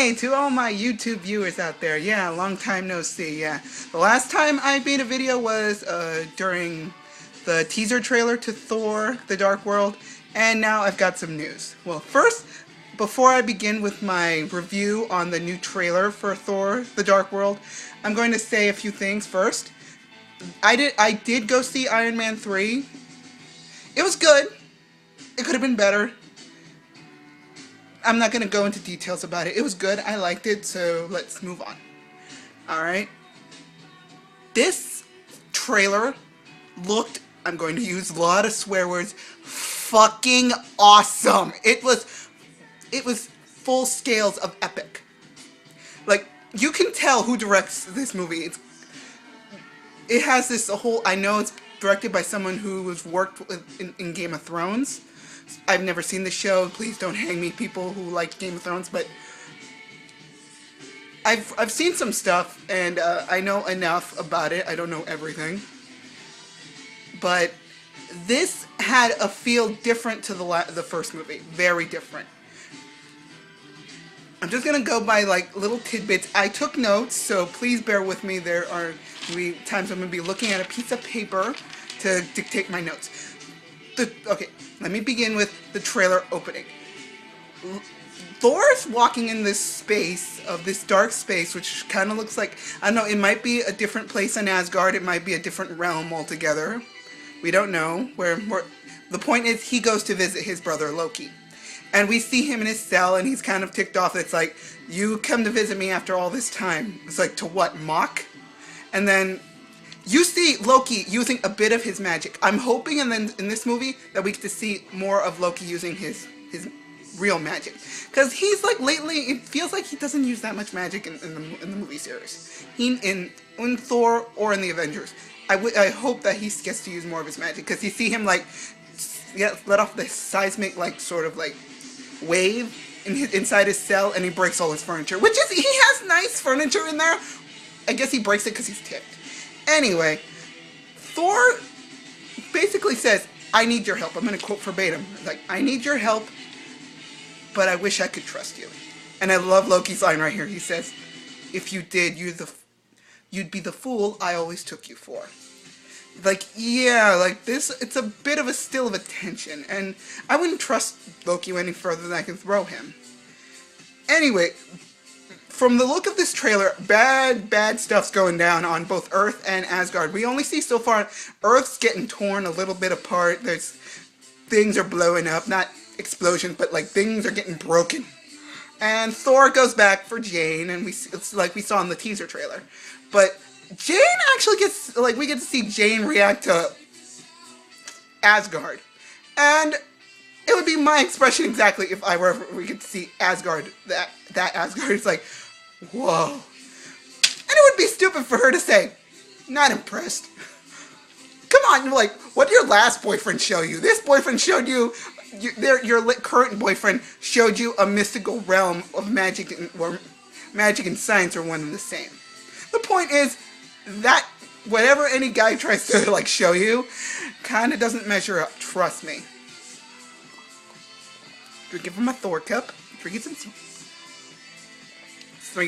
Hey, to all my YouTube viewers out there, yeah, long time no see, yeah. The last time I made a video was during the teaser trailer to Thor, The Dark World, and now I've got some news. Well, first, before I begin with my review on the new trailer for Thor, The Dark World, I'm going to say a few things first. I did go see Iron Man 3. It was good. It could have been better. I'm not going to go into details about it. It was good. I liked it, so let's move on. Alright. This trailer looked, I'm going to use a lot of swear words, fucking awesome. It was full scales of epic. Like, you can tell who directs this movie. It has this whole, I know it's directed by someone who has worked in Game of Thrones. I've never seen the show. Please don't hang me, people who like Game of Thrones, but I've seen some stuff, and I know enough about it. I don't know everything. But this had a feel different to the first movie. Very different. I'm just going to go by like little tidbits. I took notes, so please bear with me. There are times I'm going to be looking at a piece of paper to dictate my notes. Okay, let me begin with the trailer opening. Thor's walking in this space, this dark space, which kind of looks like, I don't know, it might be a different place in Asgard, it might be a different realm altogether. We don't know. The point is, he goes to visit his brother Loki. And we see him in his cell, and he's kind of ticked off. It's like, you come to visit me after all this time. It's like, to what, mock? And then you see Loki using a bit of his magic. I'm hoping in this movie that we get to see more of Loki using his real magic. Because he's like, lately, it feels like he doesn't use that much magic in the movie series. In Thor or in the Avengers. I hope that he gets to use more of his magic. Because you see him like, let off the seismic like sort of like wave inside his cell, and he breaks all his furniture. Which is, he has nice furniture in there. I guess he breaks it because he's ticked. Anyway, Thor basically says, I need your help. I'm going to quote verbatim. Like, I need your help, but I wish I could trust you. And I love Loki's line right here. He says, if you did, you'd be the fool I always took you for. Like, yeah, like this, it's a bit of a still of attention. And I wouldn't trust Loki any further than I can throw him. Anyway, from the look of this trailer, bad stuff's going down on both Earth and Asgard. We only see so far Earth's getting torn a little bit apart. Things are blowing up, not explosions, but like things are getting broken. And Thor goes back for Jane, and it's like we saw in the teaser trailer. But Jane actually gets, like, we get to see Jane react to Asgard. And it would be my expression exactly if we could see Asgard, that Asgard. It's like, whoa. And it would be stupid for her to say, not impressed. Come on, like, what did your last boyfriend show you? This boyfriend showed you, your current boyfriend showed you a mystical realm of magic, or magic and science are one and the same. The point is that whatever any guy tries to, like, show you, kind of doesn't measure up, trust me. Drinking from my Thor cup, drinking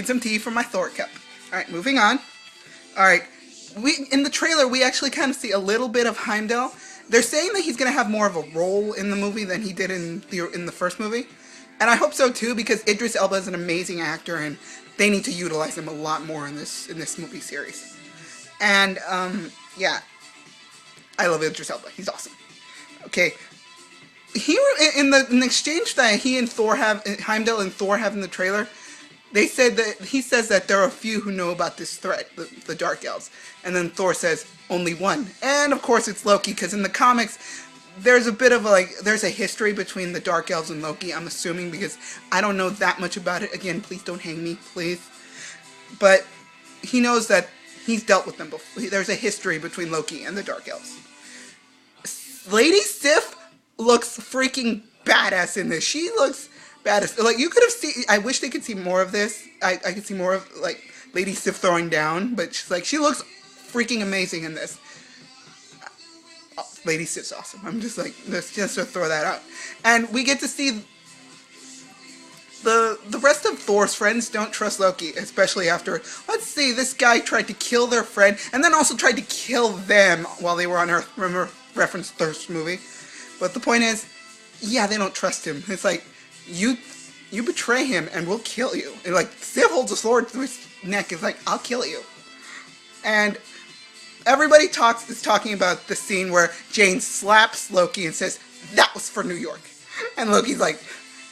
some tea from my Thor cup. Alright, moving on. Alright, in the trailer, we actually kind of see a little bit of Heimdall. They're saying that he's going to have more of a role in the movie than he did in the first movie. And I hope so too, because Idris Elba is an amazing actor, and they need to utilize him a lot more in this movie series. And, yeah. I love Idris Elba. He's awesome. Okay. In the exchange that he and Thor have, Heimdall and Thor have in the trailer, he says that there are a few who know about this threat, the Dark Elves. And then Thor says, only one. And of course it's Loki, because in the comics, there's a bit of there's a history between the Dark Elves and Loki, I'm assuming, because I don't know that much about it. Again, please don't hang me, please. But he knows that he's dealt with them before. There's a history between Loki and the Dark Elves. Lady Sif looks freaking badass in this. She looks badass. Like, you could have seen, I wish they could see more of this. I could see more of, like, Lady Sif throwing down, but she looks freaking amazing in this. Lady Sif's awesome. I'm just like, just to throw that out. And we get to see the rest of Thor's friends don't trust Loki, especially after, let's see, this guy tried to kill their friend and then also tried to kill them while they were on Earth. Remember, reference Thor's movie. But the point is, yeah, they don't trust him. It's like, you betray him and we'll kill you. And like, Sif holds a sword to his neck. It's like, I'll kill you. And everybody is talking about the scene where Jane slaps Loki and says, that was for New York. And Loki's like,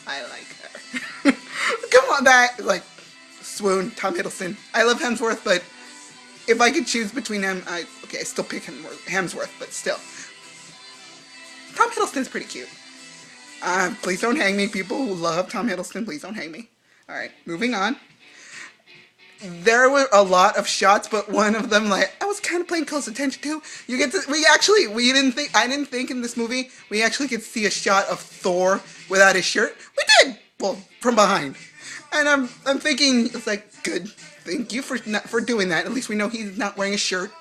I like her. Come on, that, like, swoon, Tom Hiddleston. I love Hemsworth, but if I could choose between them, I still pick Hemsworth, but still. Tom Hiddleston's pretty cute. Please don't hang me, people who love Tom Hiddleston, please don't hang me. Alright, moving on. There were a lot of shots, but one of them, like, I was kind of paying close attention to. I didn't think in this movie, we actually could see a shot of Thor without his shirt. We did! Well, from behind. And I'm thinking, it's like, good, thank you for doing that. At least we know he's not wearing a shirt.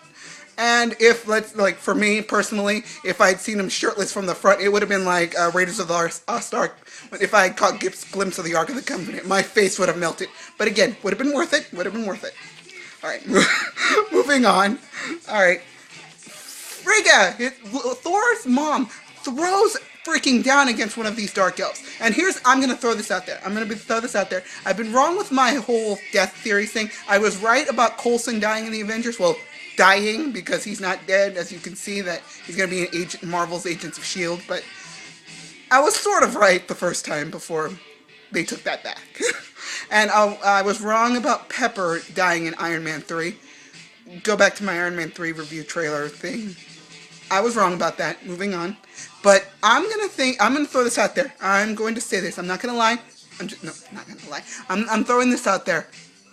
And for me personally, if I'd seen him shirtless from the front, it would have been like Raiders of the Lost Ark. If I had caught a glimpse of the Ark of the Covenant, my face would have melted. But again, would have been worth it. Alright, moving on. Alright. Frigga, Thor's mom, throws freaking down against one of these dark elves. And I'm going to throw this out there. I've been wrong with my whole death theory thing. I was right about Coulson dying in the Avengers. Well, dying, because he's not dead, as you can see that he's going to be in Marvel's Agents of S.H.I.E.L.D., but I was sort of right the first time before they took that back. And I was wrong about Pepper dying in Iron Man 3. Go back to my Iron Man 3 review trailer thing. I was wrong about that. Moving on. But I'm going to throw this out there. I'm going to say this. I'm not going to lie. Not going to lie. I'm throwing this out there.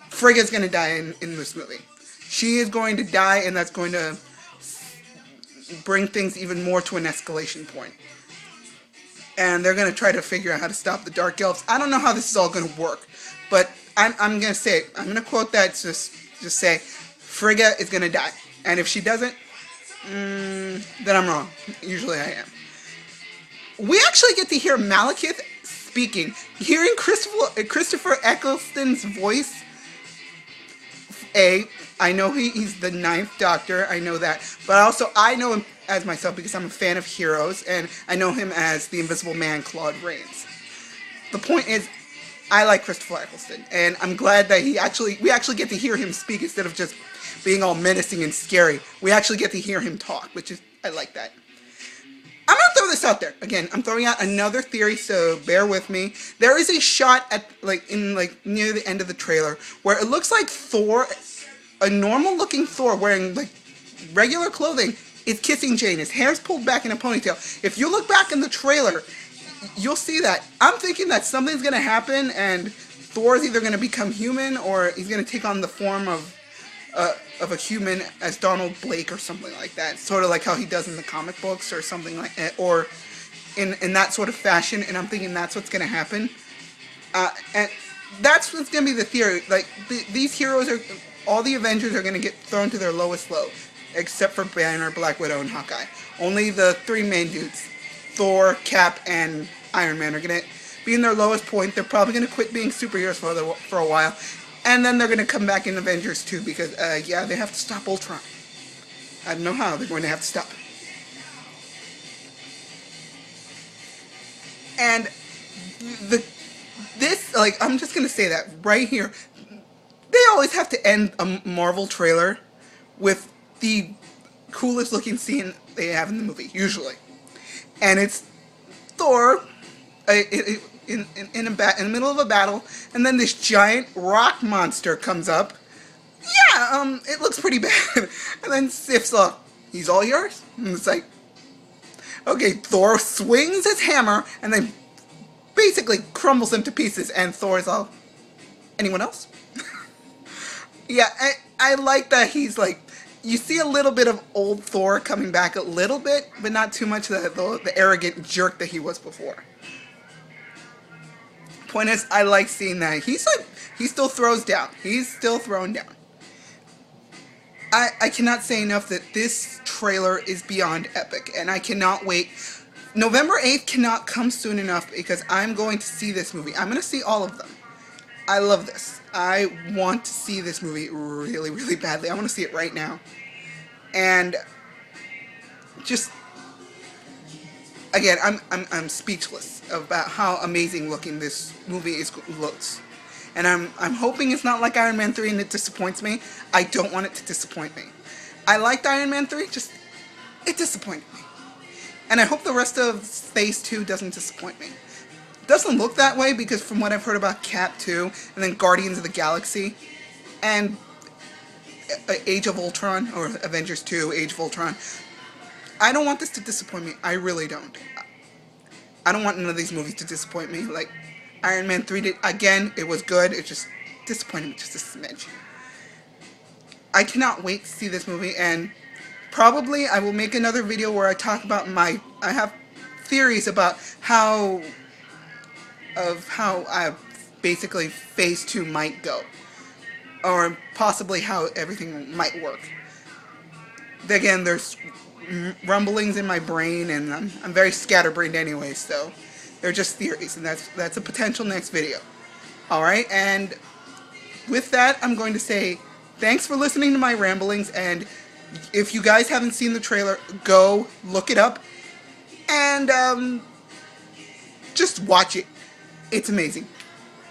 Frigga's going to die in this movie. She is going to die, and that's going to bring things even more to an escalation point. And they're going to try to figure out how to stop the Dark Elves. I don't know how this is all going to work, but I'm going to say it. I'm going to quote that, just say, Frigga is going to die. And if she doesn't, then I'm wrong. Usually I am. We actually get to hear Malekith speaking. Hearing Christopher Eccleston's voice, I know he's the 9th Doctor, I know that, but also I know him as myself because I'm a fan of heroes, and I know him as the Invisible Man, Claude Rains. The point is, I like Christopher Eccleston, and I'm glad that we actually get to hear him speak instead of just being all menacing and scary. We actually get to hear him talk, I like that. I'm going to throw this out there. Again, I'm throwing out another theory, so bear with me. There is a shot near the end of the trailer where it looks like Thor, a normal-looking Thor wearing regular clothing, is kissing Jane. His hair's pulled back in a ponytail. If you look back in the trailer, you'll see that. I'm thinking that something's going to happen, and Thor's either going to become human, or he's going to take on the form of a human as Donald Blake or something like that. Sort of like how he does in the comic books or something like that, or in that sort of fashion, and I'm thinking that's what's going to happen. And that's what's going to be the theory. These heroes all the Avengers are going to get thrown to their lowest low, except for Banner, Black Widow, and Hawkeye. Only the 3 main dudes, Thor, Cap, and Iron Man, are going to be in their lowest point. They're probably going to quit being superheroes for a while. And then they're going to come back in Avengers 2 because, they have to stop Ultron. I don't know how. They're going to have to stop it. And I'm just going to say that right here. They always have to end a Marvel trailer with the coolest looking scene they have in the movie, usually. And it's Thor in the middle of a battle, and then this giant rock monster comes up. Yeah, it looks pretty bad. And then Sif's he's all yours? And it's like, okay, Thor swings his hammer, and then basically crumbles him to pieces, and Thor's all, anyone else? Yeah, I like that he's you see a little bit of old Thor coming back a little bit, but not too much the arrogant jerk that he was before. Point is, I like seeing that. He still throws down. He's still throwing down. I cannot say enough that this trailer is beyond epic, and I cannot wait November 8th cannot come soon enough because I'm going to see this movie. I'm going to see all of them. I love this. I want to see this movie really, really badly. I want to see it right now. And just, again, I'm speechless about how amazing looking this movie looks. And I'm hoping it's not like Iron Man 3 and it disappoints me. I don't want it to disappoint me. I liked Iron Man 3, just it disappointed me. And I hope the rest of Phase 2 doesn't disappoint me. It doesn't look that way because from what I've heard about Cap 2 and then Guardians of the Galaxy and Age of Ultron or Avengers 2, Age of Ultron, I don't want this to disappoint me. I really don't. I don't want none of these movies to disappoint me. Like Iron Man 3 did. Again, it was good. It just disappointed me just a smidge. I cannot wait to see this movie, and probably I will make another video where I talk about I have theories about how basically Phase 2 might go. Or possibly how everything might work. Again, there's rumblings in my brain, and I'm very scatterbrained anyway, so they're just theories, and that's a potential next video. Alright, and with that, I'm going to say thanks for listening to my ramblings, and if you guys haven't seen the trailer, go look it up, and just watch it. It's amazing.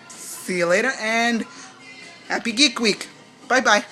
See you later, and Happy Geek Week. Bye-bye.